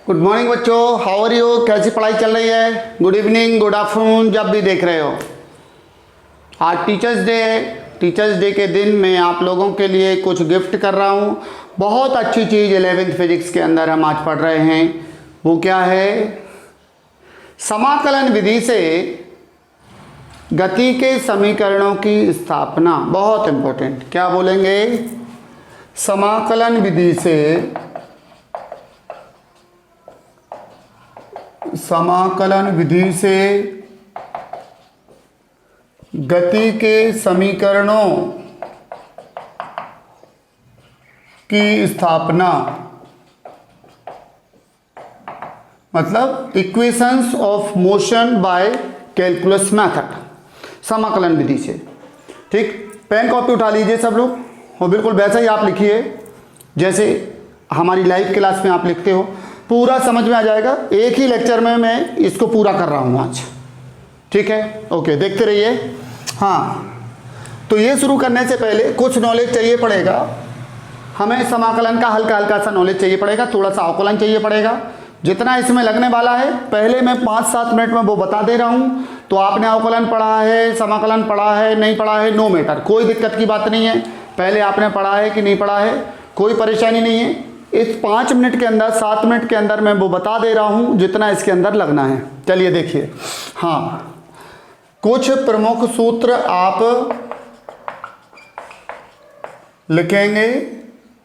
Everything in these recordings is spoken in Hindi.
गुड मॉर्निंग बच्चों, हाउ आर यू? कैसी पढ़ाई चल रही है? गुड इवनिंग, गुड आफ्टरनून, जब भी देख रहे हो। आज टीचर्स डे है। टीचर्स डे के दिन मैं आप लोगों के लिए कुछ गिफ्ट कर रहा हूँ। बहुत अच्छी चीज़ 11वीं फिजिक्स के अंदर हम आज पढ़ रहे हैं। वो क्या है? समाकलन विधि से गति के समीकरणों की स्थापना। बहुत इंपॉर्टेंट। क्या बोलेंगे? समाकलन विधि से गति के समीकरणों की स्थापना, मतलब equations of motion by calculus method, समाकलन विधि से। ठीक, पेन कॉपी उठा लीजिए सब लोग, और बिल्कुल वैसा ही आप लिखिए जैसे हमारी लाइव क्लास में आप लिखते हो। पूरा समझ में आ जाएगा। एक ही लेक्चर में मैं इसको पूरा कर रहा हूँ आज। ठीक है, ओके, देखते रहिए। हाँ, तो ये शुरू करने से पहले कुछ नॉलेज चाहिए पड़ेगा हमें। समाकलन का हल्का हल्का सा नॉलेज चाहिए पड़ेगा, थोड़ा सा अवकलन चाहिए पड़ेगा। जितना इसमें लगने वाला है पहले मैं 5-7 मिनट में वो बता दे रहा हूँ। तो आपने अवकलन पढ़ा है, समाकलन पढ़ा है, नहीं पढ़ा है, नो मैटर, कोई दिक्कत की बात नहीं है। पहले आपने पढ़ा है कि नहीं पढ़ा है, कोई परेशानी नहीं है। इस 5 मिनट के अंदर, 7 मिनट के अंदर मैं वो बता दे रहा हूँ जितना इसके अंदर लगना है। चलिए देखिए। हाँ, कुछ प्रमुख सूत्र आप लिखेंगे,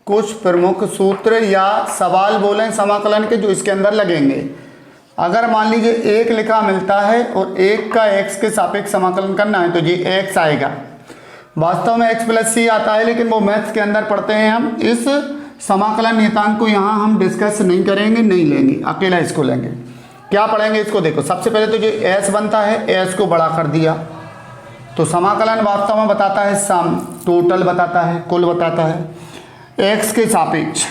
कुछ प्रमुख सूत्र या सवाल बोलें समाकलन के जो इसके अंदर लगेंगे। अगर मान लीजिए एक लिखा मिलता है और एक का x के सापेक्ष समाकलन करना है तो ये x आएगा। वास्तव में x + c आता है, लेकिन वो मैथ्स के अंदर पढ़ते हैं हम। इस समाकलन नियतांक को यहाँ हम डिस्कस नहीं करेंगे, नहीं लेंगे, अकेला इसको लेंगे। क्या पढ़ेंगे इसको? देखो, सबसे पहले तो जो s बनता है, s को बड़ा कर दिया तो समाकलन वास्तव में बताता है सम, टोटल बताता है, कुल बताता है x के सापेक्ष।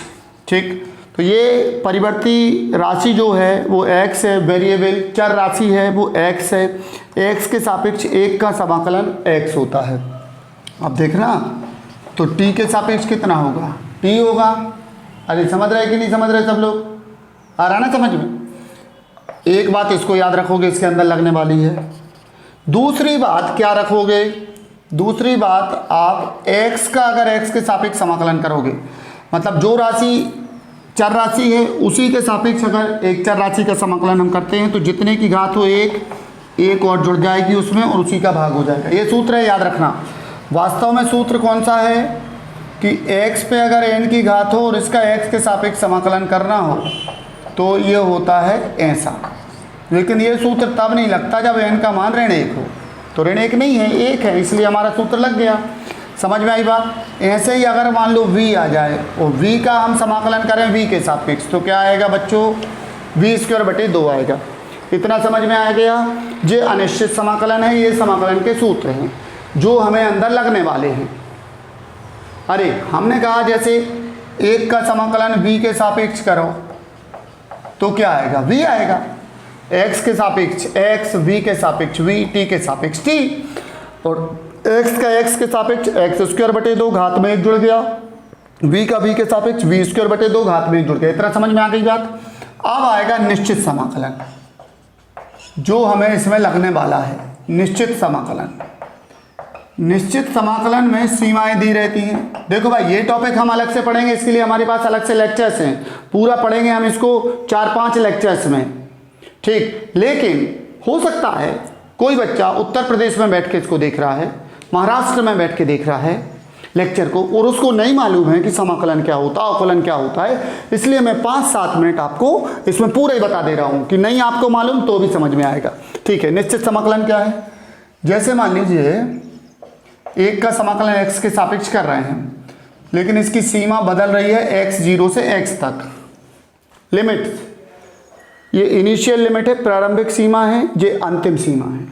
ठीक, तो ये परिवर्ती राशि जो है वो x है, वेरिएबल चर राशि है वो x है। x के सापेक्ष एक का समाकलन x होता है। अब देखना, तो t के सापेक्ष कितना होगा? t होगा। अरे समझ रहे कि नहीं समझ रहे सब लोग? आ रहा ना समझ में? एक बात इसको याद रखोगे, इसके अंदर लगने वाली है। दूसरी बात क्या रखोगे? दूसरी बात, आप x का अगर x के सापेक्ष समाकलन करोगे, मतलब जो राशि चर राशि है उसी के सापेक्ष अगर एक चर राशि का समाकलन हम करते हैं तो जितने की घात हो एक और जुड़ जाएगी उसमें और उसी का भाग हो जाएगा। ये सूत्र है, याद रखना। वास्तव में सूत्र कौन सा है कि x पे अगर n की घात हो और इसका x के सापेक्ष समाकलन करना हो तो ये होता है ऐसा। लेकिन ये सूत्र तब नहीं लगता जब n का मान ऋण 1 हो। तो ऋण 1 नहीं है, 1 है, इसलिए हमारा सूत्र लग गया। समझ में आई बात? ऐसे ही अगर मान लो v आ जाए और v का हम समाकलन करें v के सापेक्ष तो क्या आएगा बच्चों? v²/2 आएगा। इतना समझ में आ गया? ये अनिश्चित समाकलन है, ये समाकलन के सूत्र हैं जो हमें अंदर लगने वाले हैं। अरे हमने कहा जैसे एक का समाकलन v के सापेक्ष करो तो क्या आएगा? v आएगा। x के सापेक्ष x, v के सापेक्ष v, t के सापेक्ष t, और x का x के सापेक्ष x²/2 घात में 1 जुड़ गया, v का v के सापेक्ष v²/2 घात में 1 जुड़ गया। इतना समझ में आ गई बात? अब आएगा निश्चित समाकलन, जो हमें इसमें लगने वाला है। निश्चित समाकलन, निश्चित समाकलन में सीमाएं दी रहती हैं। देखो भाई, ये टॉपिक हम अलग से पढ़ेंगे, इसके लिए हमारे पास अलग से लेक्चर्स हैं। पूरा पढ़ेंगे हम इसको 4-5 लेक्चर्स में। ठीक, लेकिन हो सकता है कोई बच्चा उत्तर प्रदेश में बैठ के इसको देख रहा है, महाराष्ट्र में बैठ के देख रहा है लेक्चर को, और उसको नहीं मालूम है कि समाकलन क्या होता है, अवकलन क्या होता है। इसलिए मैं 5-7 मिनट आपको इसमें पूरा ही बता दे रहा हूँ कि नहीं आपको मालूम तो भी समझ में आएगा। ठीक है, निश्चित समाकलन क्या है? जैसे मान लीजिए एक का समाकलन x के सापेक्ष कर रहे हैं, लेकिन इसकी सीमा बदल रही है x0 से x तक। लिमिट, ये इनिशियल लिमिट है, प्रारंभिक सीमा है, ये अंतिम सीमा है,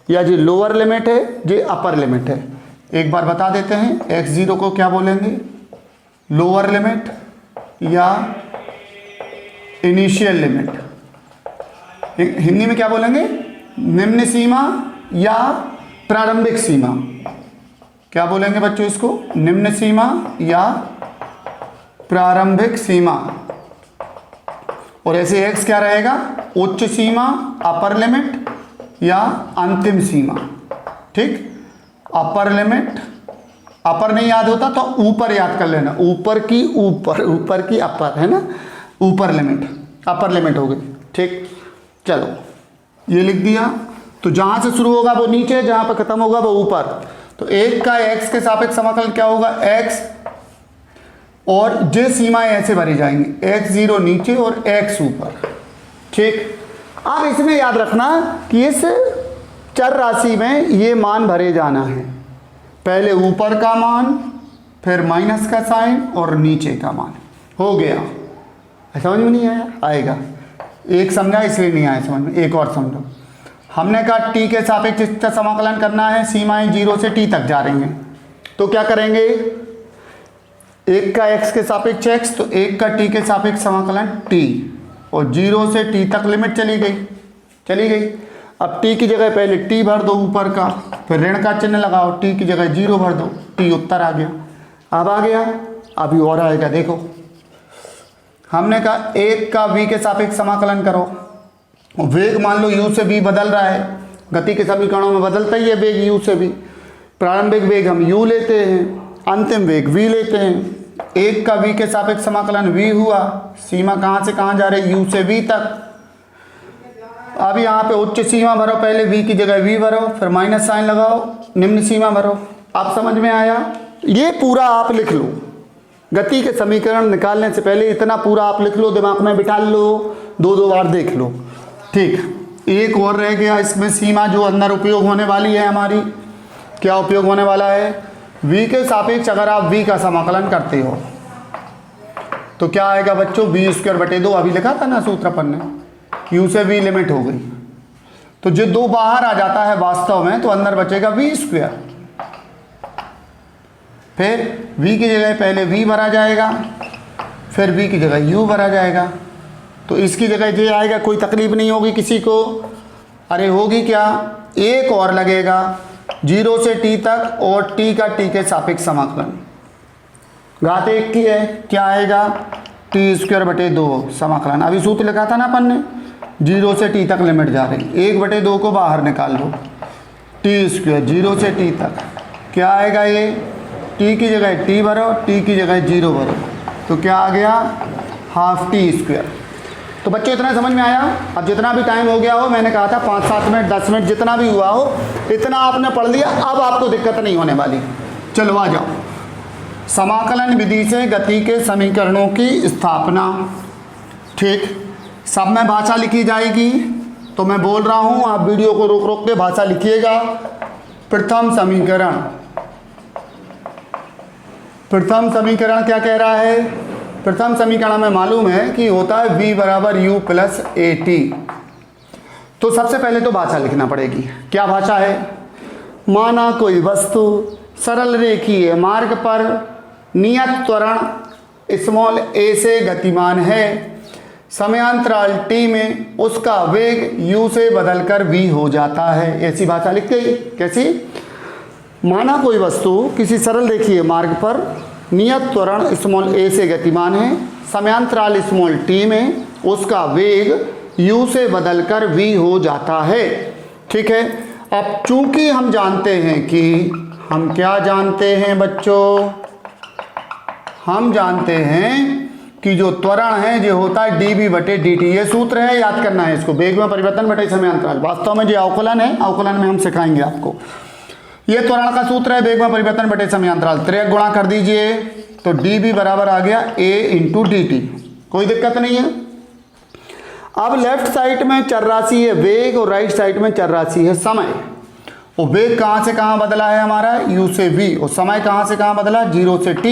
या ये लोअर लिमिट है, ये अपर लिमिट है। एक बार बता देते हैं, x0 को क्या बोलेंगे? लोअर लिमिट या इनिशियल लिमिट। हिंदी में क्या बोलेंगे? निम्न सीमा या प्रारंभिक सीमा। क्या बोलेंगे बच्चों इसको? निम्न सीमा या प्रारंभिक सीमा। और ऐसे x क्या रहेगा, उच्च सीमा अपर लिमिट या अंतिम सीमा। ठीक, अपर लिमिट, अपर नहीं याद होता तो ऊपर याद कर लेना, ऊपर की अपर है ना, ऊपर लिमिट, अपर लिमिट हो गई। ठीक, चलो ये लिख दिया। तो जहां से शुरू होगा वो नीचे, जहां पर खत्म होगा वो ऊपर। तो एक का x के सापेक्ष समाकलन क्या होगा, x और जे सीमाएं ऐसे भरी जाएंगी, x0 नीचे और x ऊपर। ठीक, अब इसमें याद रखना कि इस चर राशि में ये मान भरे जाना है, पहले ऊपर का मान, फिर माइनस का साइन और नीचे का मान। हो गया, समझ में नहीं आया, आएगा, एक समझा इसलिए नहीं आया समझ में, एक और समझो। हमने कहा t के सापेक्ष इसका समाकलन करना है, सीमाएं 0 से t तक जा रही हैं, तो क्या करेंगे, एक का x के सापेक्ष x, तो एक का t के सापेक्ष समाकलन t, और 0 से t तक लिमिट चली गई। अब t की जगह पहले t भर दो ऊपर का, फिर ऋण का चिन्ह लगाओ, t की जगह 0 भर दो, t उत्तर आ गया। अब आ गया, अभी और आएगा, देखो हमने कहा एक का v के सापेक्ष समाकलन करो, वेग मान लो u से v बदल रहा है, गति के समीकरणों में बदलता ही है वेग u से v। प्रारंभिक वेग हम u लेते हैं, अंतिम वेग v लेते हैं। एक का v के सापेक्ष समाकलन v हुआ, सीमा कहाँ से कहाँ जा रही, u से v तक। अब यहाँ पे उच्च सीमा भरो, पहले v की जगह v भरो, फिर माइनस साइन लगाओ, निम्न सीमा भरो। आप समझ में आया, ये पूरा आप लिख लो, गति के समीकरण निकालने से पहले इतना पूरा आप लिख लो, दिमाग में बिठा लो, 2-2 बार देख लो। ठीक, एक और रह गया इसमें सीमा जो अंदर उपयोग होने वाली है हमारी, क्या उपयोग होने वाला है, v के सापेक्ष अगर आप v का समाकलन करते हो तो क्या आएगा बच्चों, v²/2, अभी लिखा था ना सूत्र अपन ने, u से v लिमिट हो गई, तो जो 2 बाहर आ जाता है वास्तव में, तो अंदर बचेगा v²। फिर v की जगह पहले v भरा जाएगा, फिर v की जगह u भरा जाएगा, तो इसकी जगह जे आएगा, कोई तकलीफ नहीं होगी किसी को। अरे होगी क्या, एक और लगेगा 0 से t तक, और t का t के सापेक्ष समाकलन, घात 1 की है, क्या आएगा, t²/2 समाकलन। अभी सूत्र लिखा था ना अपन ने, 0 से t तक लिमिट जा रही, 1/2 को बाहर निकाल लो, t², 0 से t तक क्या आएगा, ये t की जगह t भरो, t की जगह 0 भरो, तो क्या आ गया, हाफ t²। तो बच्चों इतना समझ में आया। अब जितना भी टाइम हो गया हो, मैंने कहा था 5-7 मिनट 10 मिनट जितना भी हुआ हो, इतना आपने पढ़ लिया, अब आपको दिक्कत नहीं होने वाली। चलो आ जाओ, समाकलन विधि से गति के समीकरणों की स्थापना। ठीक, सब में भाषा लिखी जाएगी, तो मैं बोल रहा हूँ, आप वीडियो को रोक रोक के भाषा लिखिएगा। प्रथम समीकरण क्या कह रहा है, प्रथम समीकरण में मालूम है कि होता है v = u + at। तो सबसे पहले तो भाषा लिखना पड़ेगी। क्या भाषा है, माना कोई वस्तु सरल रेखीय मार्ग पर नियत त्वरण a से गतिमान है, समयांतराल t में उसका वेग u से बदलकर v हो जाता है। ऐसी भाषा लिख गई। कैसी, माना कोई वस्तु किसी सरल रेखीय मार्ग पर नियत त्वरण a से गतिमान है, समयांतराल t में उसका वेग u से बदलकर v हो जाता है। ठीक है, अब चूंकि हम जानते हैं कि, हम क्या जानते हैं बच्चों, हम जानते हैं कि जो त्वरण है जो होता है dv/dt, ये सूत्र है, याद करना है इसको, वेग में परिवर्तन बटे समयांतराल। वास्तव में जो अवकलन है, अवकलन में हम सिखाएंगे आपको, ये त्वरण का सूत्र है, वेग में परिवर्तन बटे समयांतराल। त्रिक गुणा कर दीजिए, तो dv बराबर आ गया a × dt, कोई दिक्कत नहीं है। अब लेफ्ट साइड में चर राशि है वेग, और राइट साइड में चर राशि है समय। और वेग कहाँ से कहाँ बदला है हमारा, u से v, और समय कहाँ से कहाँ बदला, 0 से t।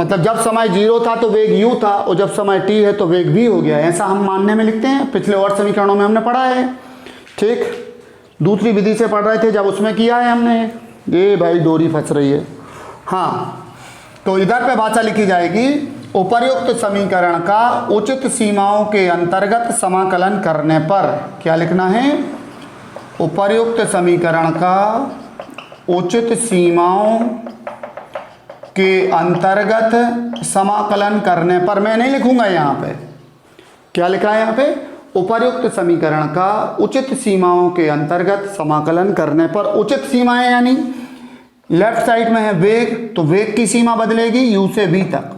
मतलब जब समय 0 था तो वेग u था, और जब समय t है तो वेग v हो गया। ऐसा हम मानने में लिखते हैं, पिछले और समीकरणों में हमने पढ़ा है। ठीक, दूसरी विधि से पढ़ रहे थे जब, उसमें किया है हमने। ये भाई डोरी फंस रही है। हाँ, तो इधर पे भाषा लिखी जाएगी, उपर्युक्त समीकरण का उचित सीमाओं के अंतर्गत समाकलन करने पर, क्या लिखना है, उपर्युक्त समीकरण का उचित सीमाओं के अंतर्गत समाकलन करने पर। मैं नहीं लिखूंगा यहाँ पे, क्या लिखा है यहाँ पे, उपर्युक्त समीकरण का उचित सीमाओं के अंतर्गत समाकलन करने पर, उचित सीमाएं यानी लेफ्ट साइड में है वेग, तो वेग की सीमा बदलेगी u से v तक,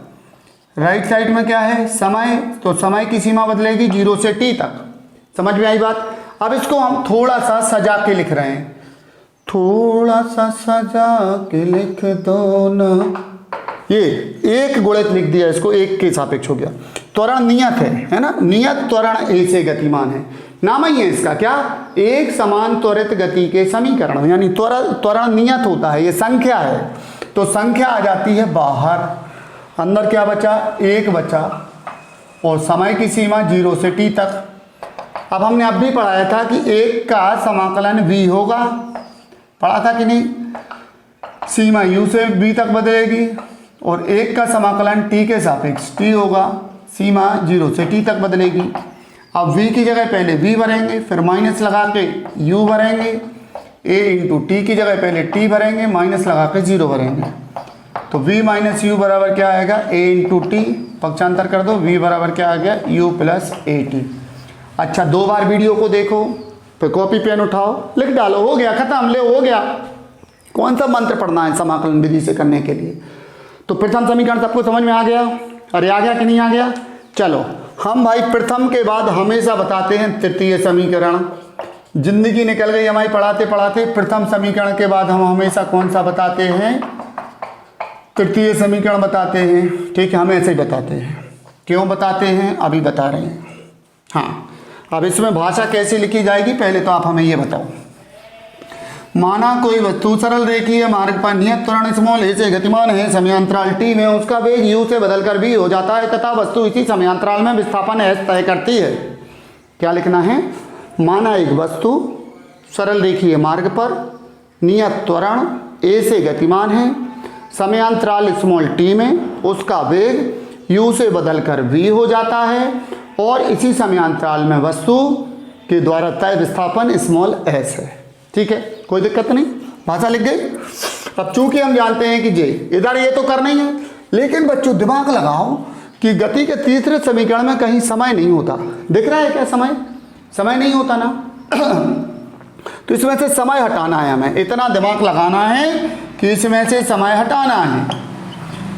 राइट साइड में क्या है समय, तो समय की सीमा बदलेगी 0 से t तक। समझ में आई बात। अब इसको हम थोड़ा सा सजा के लिख रहे हैं, थोड़ा सा सजा के लिख दो ना, ये एक गुणित लिख दिया, इसको एक के सापेक्ष हो गया। त्वरण नियत है ना, नियत त्वरण ए से गतिमान है, नाम ही है इसका क्या, एक समान त्वरित गति के समीकरण, यानी त्वरण नियत होता है, ये संख्या है, तो संख्या आ जाती है बाहर, अंदर क्या बचा, एक बचा, और समय की सीमा 0 से t तक। अब हमने अब भी पढ़ाया था कि एक का समाकलन v होगा, पढ़ा था कि नहीं, सीमा u से v तक बदलेगी, और एक का समाकलन t के सापेक्ष t होगा, सीमा 0 से t तक बदलेगी। अब v की जगह पहले v भरेंगे, फिर माइनस लगा के u भरेंगे, a इंटू टी की जगह पहले t भरेंगे, माइनस लगा के 0 भरेंगे, तो v माइनस यू बराबर क्या आएगा, a इंटू टी, पक्षांतर कर दो, v बराबर क्या आ गया, u प्लस ए टी। अच्छा, 2 बार वीडियो को देखो, फिर कॉपी पेन उठाओ, लिख डालो, हो गया खत्म, ले हो गया। कौन सा मंत्र पढ़ना है समाकलन विधि से करने के लिए। तो प्रथम समीकरण सबको समझ में आ गया, अरे आ गया कि नहीं आ गया। चलो हम भाई प्रथम के बाद हमेशा बताते हैं तृतीय समीकरण, जिंदगी निकल गई हमारी पढ़ाते पढ़ाते। प्रथम समीकरण के बाद हम हमेशा कौन सा बताते हैं, तृतीय समीकरण बताते हैं, ठीक है, हम ऐसे ही बताते हैं। क्यों बताते हैं अभी बता रहे हैं। हाँ, अब इसमें भाषा कैसे लिखी जाएगी पहले तो आप हमें ये बताओ। माना कोई वस्तु सरल रेखीय मार्ग पर नियत त्वरण स्मॉल a से गतिमान है, समयांतराल t में उसका वेग u से बदलकर v हो जाता है तथा वस्तु इसी समयांतराल में विस्थापन s तय करती है। क्या लिखना है, माना एक वस्तु सरल रेखीय मार्ग पर नियत त्वरण a से गतिमान है, समयांतराल स्मॉल t में उसका वेग u से बदलकर v हो जाता है और इसी समयांतराल में वस्तु के द्वारा तय विस्थापन स्मॉल s है। ठीक है, कोई दिक्कत नहीं, भाषा लिख गई। अब चूंकि हम जानते हैं कि जे इधर ये तो करना ही है, लेकिन बच्चों दिमाग लगाओ कि गति के तीसरे समीकरण में कहीं समय नहीं होता। दिख रहा है क्या, समय समय नहीं होता ना तो इसमें से समय हटाना है, हमें इतना दिमाग लगाना है कि इसमें से समय हटाना है।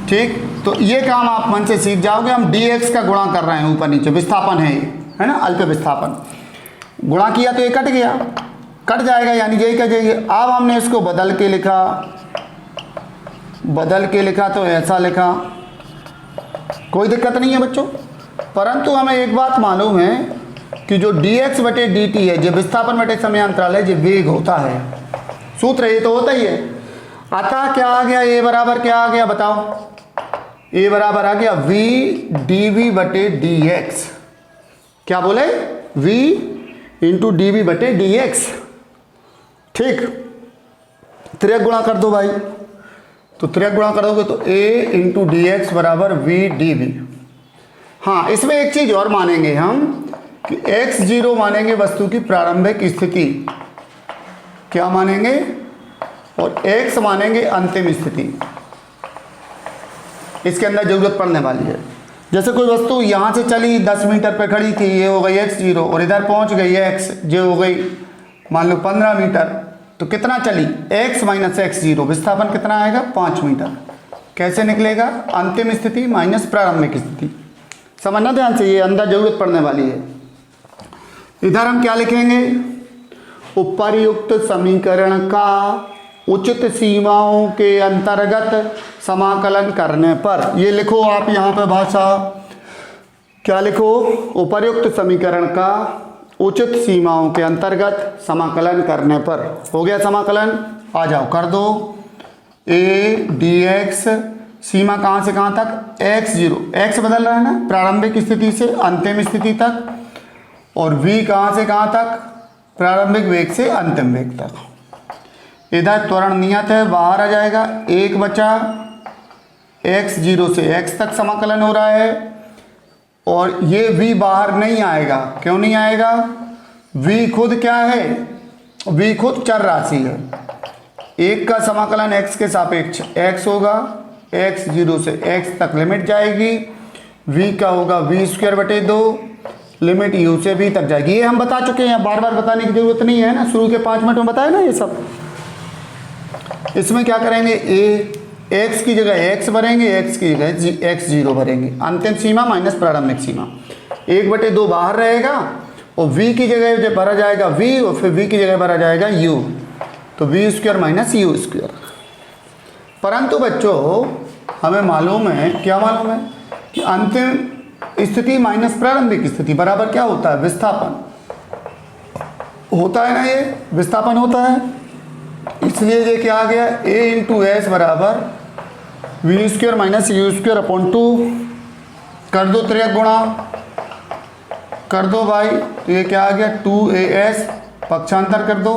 ठीक, तो ये काम आप मन से सीख जाओगे। हम dx का गुणा कर रहे हैं, ऊपर नीचे विस्थापन है ये, है ना, अल्प विस्थापन। गुणा किया तो ये कट गया, कट जाएगा यानी यही का यही। अब हमने इसको बदल के लिखा तो ऐसा लिखा, कोई दिक्कत नहीं है बच्चों। परंतु हमें एक बात मालूम है कि जो dx बटे dt है, जो विस्थापन बटे समयांतराल है, जो वेग होता है, सूत्र ये तो होता ही है। अतः क्या आ गया, a बराबर क्या आ गया बताओ, a बराबर आ गया v dv बटे dx। क्या बोले, v इंटू dv बटे dx। ठीक, त्रियक गुणा कर दो भाई, तो त्रियक गुणा कर दोगे तो a इंटू डी एक्स बराबर v dv। हाँ, इसमें एक चीज और मानेंगे हम कि x0 मानेंगे वस्तु की प्रारंभिक स्थिति, क्या मानेंगे, और x मानेंगे अंतिम स्थिति। इसके अंदर जरूरत पड़ने वाली है। जैसे कोई वस्तु यहाँ से चली 10 मीटर पे खड़ी थी, ये हो गई x0, और इधर पहुँच गई x, जो हो गई मान लो 15 मीटर, तो कितना चली, x माइनस x0, विस्थापन कितना आएगा 5 मीटर। कैसे निकलेगा, अंतिम स्थिति माइनस प्रारंभिक स्थिति। समझना ध्यान से, ये अंदर जरूरत पड़ने वाली है। इधर हम क्या लिखेंगे, उपर्युक्त समीकरण का उचित सीमाओं के अंतर्गत समाकलन करने पर, ये लिखो आप यहाँ पे भाषा, क्या लिखो, उपर्युक्त समीकरण का उचित सीमाओं के अंतर्गत समाकलन करने पर। हो गया समाकलन, आ जाओ कर दो। a dx, सीमा कहाँ से कहाँ तक, x0, x बदल रहा है ना, प्रारंभिक स्थिति से अंतिम स्थिति तक, और v कहाँ से कहाँ तक, प्रारंभिक वेग से अंतिम वेग तक। इधर त्वरण नियत है, बाहर आ जाएगा, एक बचा, x0 से x तक समाकलन हो रहा है, और ये v बाहर नहीं आएगा। क्यों नहीं आएगा, v खुद क्या है, v खुद चर राशि है। एक का समाकलन x के सापेक्ष x होगा, x0 से x तक लिमिट जाएगी, v का होगा v² बटे 2, लिमिट u से v तक जाएगी। ये हम बता चुके हैं, बार बार बताने की जरूरत नहीं है ना, शुरू के 5 मिनट में बताया ना ये सब। इसमें क्या करेंगे, x की जगह x भरेंगे, x की जगह x0 भरेंगे, अंतिम सीमा माइनस प्रारंभिक सीमा, 1/2 बाहर रहेगा और v की जगह भरा जाएगा v और फिर v की जगह भरा जाएगा u, तो v² माइनस u²। परंतु बच्चों हमें मालूम है, क्या मालूम है कि अंतिम स्थिति माइनस प्रारंभिक स्थिति बराबर क्या होता है, विस्थापन होता है ना, ये विस्थापन होता है। इसलिए ये क्या आ गया, a × s बराबर v² माइनस u²/2। कर दो त्रिक गुणा, कर दो भाई, तो ये क्या आ गया 2as, पक्षांतर कर दो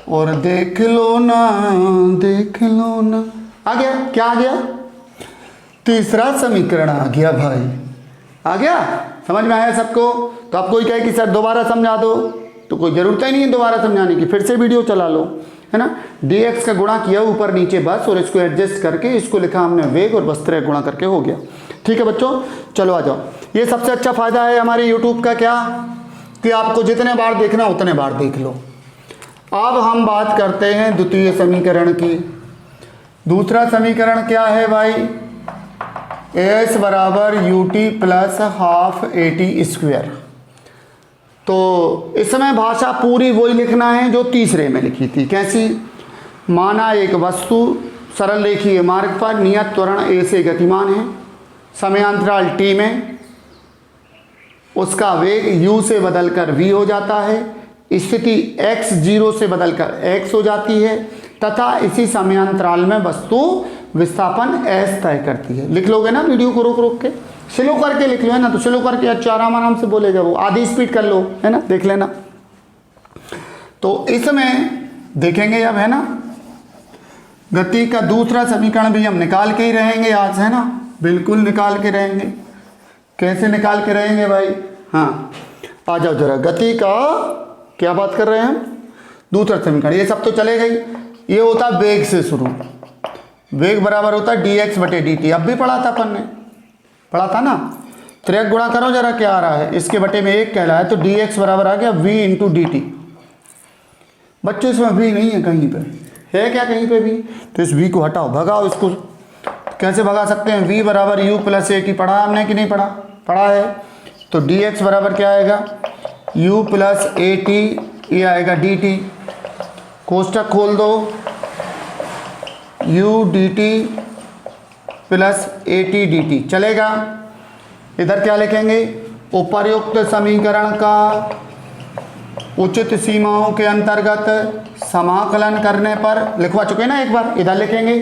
और देख लो ना, देख लो ना, आ गया। क्या आ गया, तीसरा समीकरण आ गया भाई, आ गया। समझ में आया सबको? तो आप कोई कहे कि सर दोबारा समझा दो, तो कोई ज़रूरत ही नहीं है दोबारा समझाने की, फिर से वीडियो चला लो, है ना। dx का गुणा किया ऊपर नीचे बस, और इसको एडजस्ट करके इसको लिखा हमने वेग, और बस त्रिक गुणा करके हो गया। ठीक है बच्चों, चलो आ जाओ। ये सबसे अच्छा फ़ायदा है हमारे यूट्यूब का, क्या कि आपको जितने बार देखना उतने बार देख लो। अब हम बात करते हैं द्वितीय समीकरण की। दूसरा समीकरण क्या है भाई, s बराबर ut प्लस हाफ at²। तो इसमें भाषा पूरी वही लिखना है जो तीसरे में लिखी थी। कैसी, माना एक वस्तु सरल रेखीय मार्ग पर नियत त्वरण a से गतिमान है, समयांतराल t में उसका वेग u से बदलकर v हो जाता है, स्थिति x0 से बदलकर x हो जाती है, तथा इसी समयांतराल में वस्तु विस्थापन s तय करती है। लिख लोगे ना वीडियो को रोक रोक के, स्लो करके लिख लो, है ना, तो स्लो करके अच्छा आराम से बोलेगा वो, आधी स्पीड कर लो, है ना, देख लेना। तो इसमें देखेंगे अब, है ना, गति का दूसरा समीकरण भी हम निकाल के ही रहेंगे आज, है ना, बिल्कुल निकाल के रहेंगे। कैसे निकाल के रहेंगे भाई, हाँ आ जाओ जरा। गति का क्या बात कर रहे हैं हम, दूसरा समीकरण, ये सब तो चले गई। ये होता वेग से शुरू, वेग बराबर होता है dx/dt, अब भी पढ़ा था अपन ने, पढ़ा था ना। त्रिक गुणा करो जरा, क्या आ रहा है, इसके बटे में 1 कहला है, तो dx बराबर आ गया v × dt। बच्चों इसमें v नहीं है कहीं पे, है क्या कहीं पे भी, तो इस v को हटाओ, भगाओ इसको। कैसे भगा सकते हैं, v बराबर u प्लस at, पढ़ा हमने कि नहीं पढ़ा, पढ़ा है। तो dx बराबर क्या आएगा, u प्लस at, ये आएगा dt, कोष्टक खोल दो, u dt plus at dt चलेगा। इधर क्या लिखेंगे, उपर्युक्त समीकरण का उचित सीमाओं के अंतर्गत समाकलन करने पर, लिखवा चुके ना एक बार, इधर लिखेंगे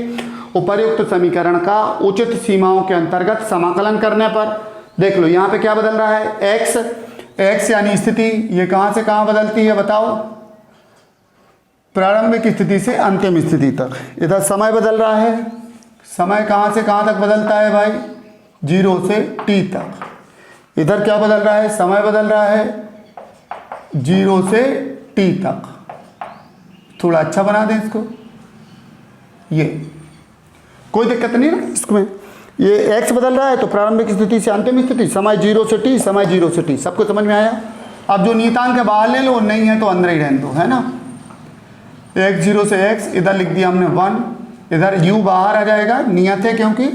उपर्युक्त समीकरण का उचित सीमाओं के अंतर्गत समाकलन करने पर। देख लो यहाँ पे क्या बदल रहा है, x यानी स्थिति, ये कहाँ से कहाँ बदलती है बताओ, प्रारंभिक स्थिति से अंतिम स्थिति तक। इधर समय बदल रहा है, समय कहाँ से कहाँ तक बदलता है भाई, 0 से t तक। इधर क्या बदल रहा है, समय बदल रहा है 0 से t तक। थोड़ा अच्छा बना दें इसको, ये कोई दिक्कत नहीं ना इसमें। ये x बदल रहा है तो प्रारंभिक स्थिति से अंतिम स्थिति, समय 0 से t, समय 0 से t, सबको समझ में आया। अब जो नियतांक के बाहर ले लो, नहीं है तो अंदर ही रहने दो, है ना। x0 से x, इधर लिख दिया हमने 1, इधर u बाहर आ जाएगा, नियत है क्योंकि,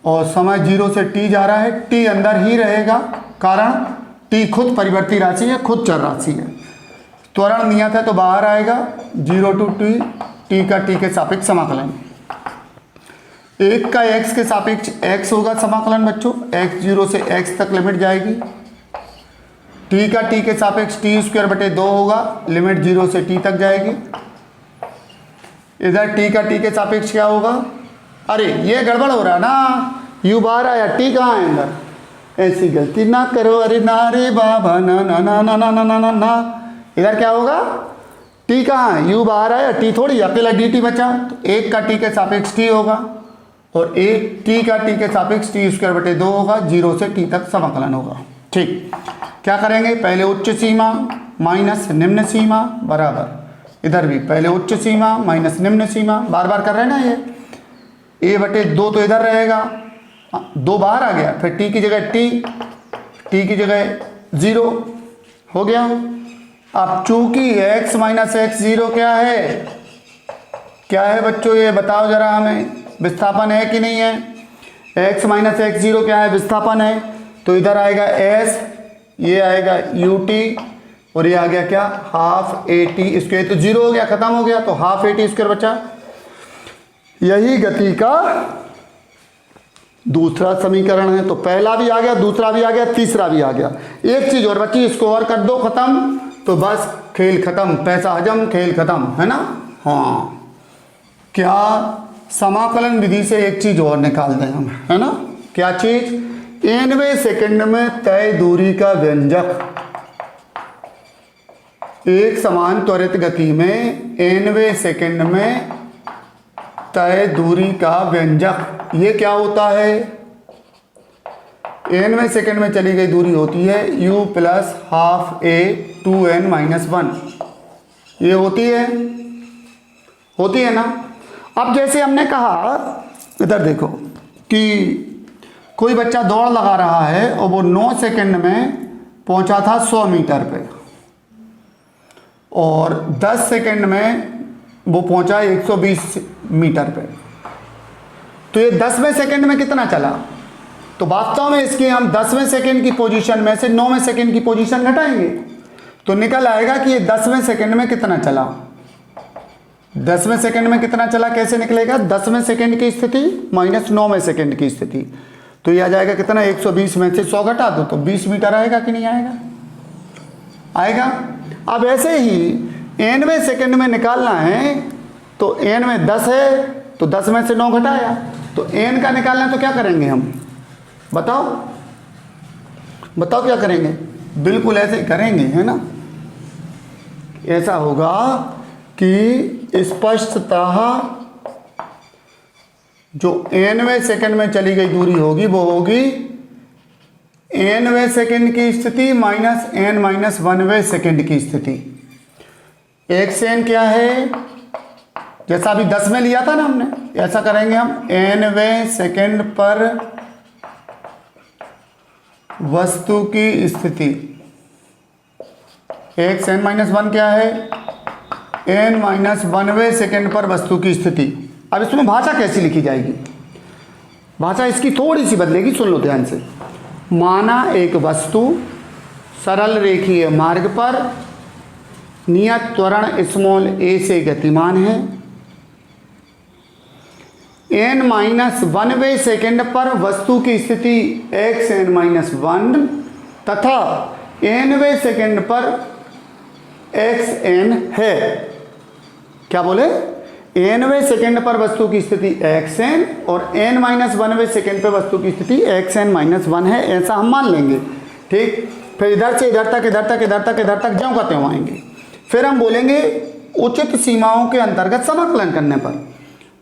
और समय 0 से t जा रहा है, t अंदर ही रहेगा, कारण t खुद परिवर्ती राशि है, खुद चर राशि है। त्वरण नियत है तो बाहर आएगा, 0 to t, t का t के सापेक्ष समाकलन, 1 का x के सापेक्ष x होगा समाकलन बच्चों, x0 से x तक लिमिट जाएगी, t का t के सापेक्ष t²/2 होगा, लिमिट 0 से t तक जाएगी। इधर t का t के सापेक्ष क्या होगा, अरे ये गड़बड़ हो रहा है ना, u बाहर आया, t कहाँ है अंदर, ऐसी गलती ना करो, अरे ना रे बाबा, ना ना ना ना ना ना ना ना ना। इधर क्या होगा, t कहाँ है, u बाहर आया, t थोड़ी, अकेला dt बचा, तो 1 का t के सापेक्ष t होगा, और t का t के सापेक्ष t²/2 होगा, 0 से t तक समाकलन होगा। ठीक, क्या करेंगे, पहले उच्च सीमा माइनस निम्न सीमा बराबर, इधर भी पहले उच्च सीमा माइनस निम्न सीमा, बार बार कर रहे हैं ना ये, a/2 तो इधर रहेगा, 2 बाहर आ गया, फिर t की जगह t, टी की जगह 0 हो गया। अब चूंकि x माइनस एक्स 0 क्या है बच्चों, ये बताओ जरा हमें, विस्थापन है कि नहीं है? x माइनस एक्स 0 क्या है? विस्थापन है। तो इधर आएगा s, ये आएगा ut और ये आ गया क्या? Half A T square. तो 0 हो गया, खत्म हो गया, तो हाफ ए टी स्क्वायर बचा। यही गति का दूसरा समीकरण है। तो पहला भी आ गया, दूसरा भी आ गया, तीसरा भी आ गया। एक चीज और बची, इसको और कर दो खत्म, तो बस खेल खत्म, पैसा हजम, खेल खत्म, है ना? हाँ, क्या समाकलन विधि से एक चीज और निकाल दें हम, है ना? क्या चीज? 90 सेकंड में तय दूरी का व्यंजक। एक समान त्वरित गति में 90 सेकंड में तय दूरी का व्यंजक, ये क्या होता है? 90 सेकंड में चली गई दूरी होती है u plus half a 2n minus 1। ये होती है ना? अब जैसे हमने कहा, इधर देखो कि कोई बच्चा दौड़ लगा रहा है और वो 9 सेकंड में पहुंचा था 100 मीटर पे, और 10 सेकंड में वो पहुंचा 120 मीटर पे। तो ये 10वें सेकंड में कितना चला? तो वास्तव में इसके हम 10वें सेकंड की पोजीशन में से 9वें सेकंड की पोजीशन घटाएंगे, तो निकल आएगा कि ये 10वें सेकंड में कितना चला। 10वें सेकंड में कितना चला कैसे निकलेगा? 10वें सेकंड की स्थिति माइनस 9वें सेकंड की स्थिति, तो ये आ जाएगा कितना? 120 में से 100 घटा दो तो 20 मीटर आएगा कि नहीं आएगा? आएगा। अब ऐसे ही 90वें सेकंड में निकालना है, तो n में 10 है तो 10 में से 9 घटाया, तो n का निकालना है तो क्या करेंगे हम? बताओ क्या करेंगे? बिल्कुल ऐसे ही करेंगे, है ना? ऐसा होगा कि स्पष्टतः जो 90वें सेकंड में चली गई दूरी होगी वो होगी 90वें सेकंड की स्थिति माइनस n माइनस 1वें सेकंड की स्थिति। एक से n क्या है? जैसा अभी 10 में लिया था ना हमने, ऐसा करेंगे हम। nवें सेकंड पर वस्तु की स्थिति, एक से n माइनस 1 क्या है? n माइनस 1वें सेकंड पर वस्तु की स्थिति। अब इसमें भाषा कैसी लिखी जाएगी? भाषा इसकी थोड़ी सी बदलेगी, सुन लो ध्यान से। माना एक वस्तु सरल रेखीय मार्ग पर नियत त्वरण स्मॉल a से गतिमान है, n माइनस 1वें सेकंड पर वस्तु की स्थिति x n माइनस 1 तथा nवें सेकंड पर x n है। क्या बोले? nवें सेकंड पर वस्तु की स्थिति x n और n माइनस 1वें सेकंड पर वस्तु की स्थिति x n माइनस 1 है, ऐसा हम मान लेंगे। ठीक, फिर इधर से इधर तक, इधर तक, इधर तक, इधर तक ज्यों का त्यों आएंगे। फिर हम बोलेंगे उचित सीमाओं के अंतर्गत समाकलन करने पर,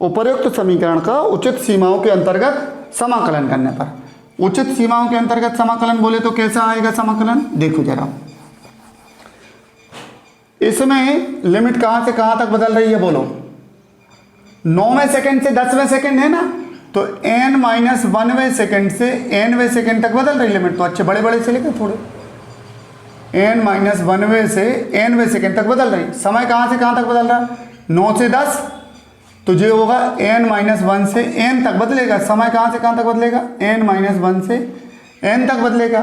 उपर्युक्त समीकरण का उचित सीमाओं के अंतर्गत समाकलन करने पर। उचित सीमाओं के अंतर्गत समाकलन बोले तो कैसा आएगा समाकलन? देखो जरा, इसमें लिमिट कहां से कहां तक बदल रही है बोलो? 9वें सेकंड से 10वें सेकंड है ना, तो n माइनस 1वें सेकंड से nवें सेकंड तक बदल रही लिमिट। तो अच्छे बड़े बड़े से लेकर थोड़े, n माइनस 1वें से nवें सेकंड तक बदल रही। समय कहां से कहां तक बदल रहा? 9 से 10, तो ये होगा n माइनस 1 से n तक बदलेगा। समय कहां से कहां तक बदलेगा? n माइनस 1 से n तक बदलेगा।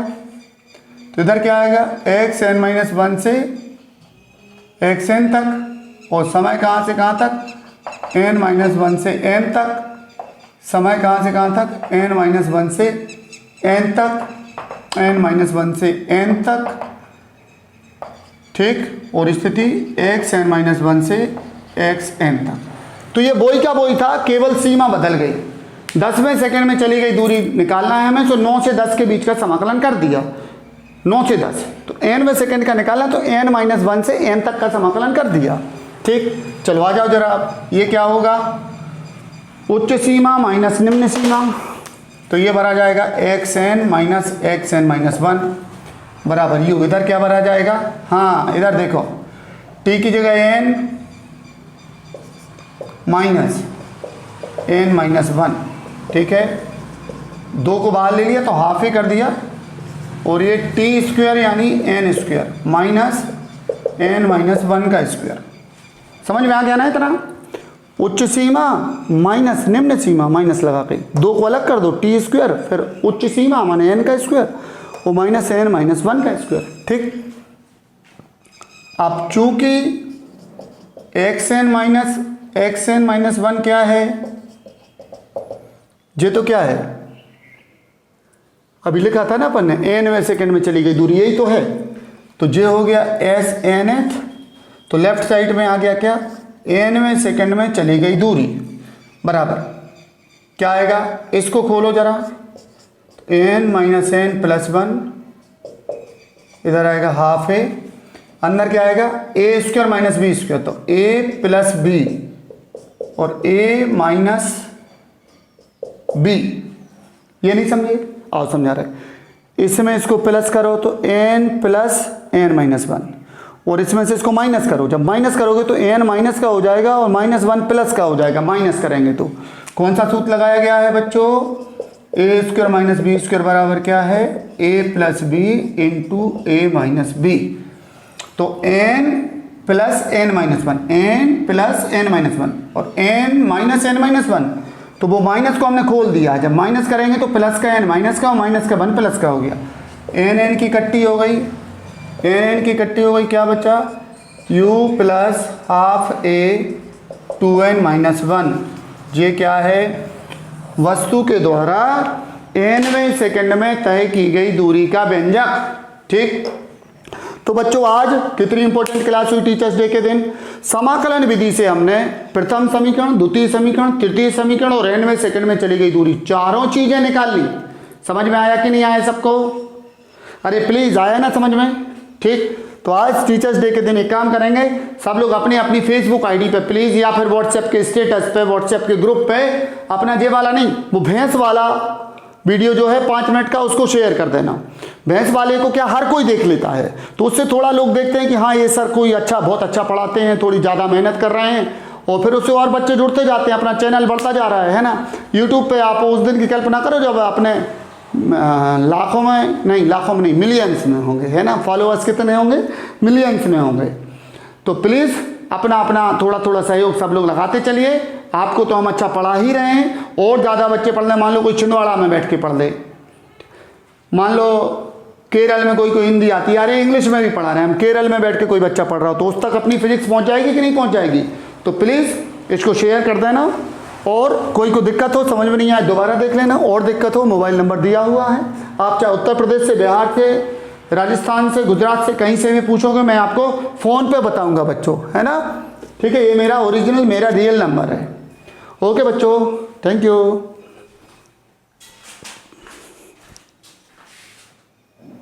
तो इधर क्या आएगा? x n माइनस 1 से x n तक, और समय कहां से कहां तक? n माइनस 1 से n तक। समय कहां से कहां तक? n माइनस 1 से n तक, n माइनस 1 से n तक। ठीक, और स्थिति x n माइनस 1 से x n तक। तो ये बोई का बोई था, केवल सीमा बदल गई। 10वें सेकंड में चली गई दूरी निकालना है हमें, तो 9 से 10 के बीच का समाकलन कर दिया। 9 से 10, तो nवें सेकंड का निकाला तो n माइनस 1 से n तक का समाकलन कर दिया। ठीक, चलो आ जाओ जरा आप, ये क्या होगा? उच्च सीमा माइनस निम्न सीमा, तो ये भरा जाएगा x n minus x n minus 1 बराबर u। इधर क्या भरा जाएगा? हाँ, इधर देखो, t की जगह n माइनस n माइनस 1। ठीक है, 2 को बाहर ले लिया तो हाफ ही कर दिया, और ये टी स्क्वायर यानी N square minus N minus 1 का स्क्वायर। समझ में आ गया ना इतना? उच्च सीमा माइनस निम्न सीमा माइनस लगा के दो को अलग कर दो, टी स्क्वायर फिर उच्च सीमा माने एन का स्क्वायर और माइनस एन माइनस 1 का स्क्वायर। ठीक, अब चूंकि एक्स एन माइनस 1 क्या है, ये तो क्या है अभी लिखा था ना अपन ने, एनवें सेकंड में चली गई दूरी, यही तो है। तो ये हो गया एस एन एथ, तो लेफ्ट साइड में आ गया क्या, एनवें सेकंड में चली गई दूरी बराबर क्या आएगा, इसको खोलो जरा, एन माइनस एन प्लस 1, इधर आएगा हाफ ए, अंदर क्या आएगा ए स्क्वायर माइनस बी स्क्वायर, तो ए प्लस बी और ए माइनस बी। ये नहीं समझे? आओ समझा रहे। इसमें इसको प्लस करो तो एन प्लस एन माइनस 1 और इसमें से इसको माइनस करो, जब माइनस करोगे तो एन माइनस का हो जाएगा और माइनस 1 प्लस का हो जाएगा। माइनस करेंगे तो कौन सा सूत्र लगाया गया है बच्चों, A square minus B square बराबर क्या है, A plus B into A minus B. तो N plus N minus 1, N plus N minus 1 और एन माइनस एन माइनस 1, तो वो माइनस को हमने खोल दिया, जब माइनस करेंगे तो प्लस का एन माइनस का और माइनस का 1 प्लस का हो गया, एन एन की कट्टी हो गई, एन एन की कट्टी हो गई, क्या बचा, u प्लस हाफ ए 2n माइनस 1। ये क्या है, वस्तु के द्वारा nवें सेकंड में तय की गई दूरी का व्यंजक। ठीक, तो बच्चों आज कितनी इंपॉर्टेंट क्लास हुई टीचर्स डे के दिन। समाकलन विधि से हमने प्रथम समीकरण, द्वितीय समीकरण, तृतीय समीकरण और nवें सेकंड में चली गई दूरी, चारों चीजें निकाल ली। समझ में आया कि नहीं आया सबको? अरे प्लीज आया ना समझ में? ठीक, तो आज टीचर्स डे के दिन एक काम करेंगे, सब लोग अपनी अपनी फेसबुक आईडी पे प्लीज या फिर व्हाट्सएप के स्टेटस पे, व्हाट्सएप के ग्रुप पे अपना ये वाला नहीं, वो भैंस वाला वीडियो जो है 5 मिनट का, उसको शेयर कर देना। भैंस वाले को क्या हर कोई देख लेता है, तो उससे थोड़ा लोग देखते हैं कि हाँ ये सर कोई अच्छा, बहुत अच्छा पढ़ाते हैं, थोड़ी ज़्यादा मेहनत कर रहे हैं, और फिर उससे और बच्चे जुड़ते जाते हैं, अपना चैनल बढ़ता जा रहा है ना। यूट्यूब पे आप उस दिन की कल्पना करो जब अपने लाखों में नहीं मिलियंस में होंगे, है ना, फॉलोअर्स कितने होंगे, मिलियंस में होंगे। तो प्लीज़ अपना अपना थोड़ा थोड़ा सहयोग सब लोग लगाते चलिए। आपको तो हम अच्छा पढ़ा ही रहे हैं, और ज़्यादा बच्चे पढ़ लें, मान लो कोई छिंदवाड़ा में बैठ के पढ़ ले, मान लो केरल में कोई हिंदी आती है, अरे इंग्लिश में भी पढ़ा रहे हैं हम, केरल में बैठ के कोई बच्चा पढ़ रहा हो, तो उस तक अपनी फिजिक्स पहुंच जाएगी कि नहीं पहुंच जाएगी? तो प्लीज़ इसको शेयर कर देना, और कोई को दिक्कत हो, समझ में नहीं आए दोबारा देख लेना, और दिक्कत हो मोबाइल नंबर दिया हुआ है, आप चाहे उत्तर प्रदेश से, बिहार से, राजस्थान से, गुजरात से, कहीं से भी पूछोगे मैं आपको फ़ोन पे बताऊँगा बच्चों, है ना। ठीक है, ये मेरा ओरिजिनल, मेरा रियल नंबर है। ओके बच्चों, थैंक यू।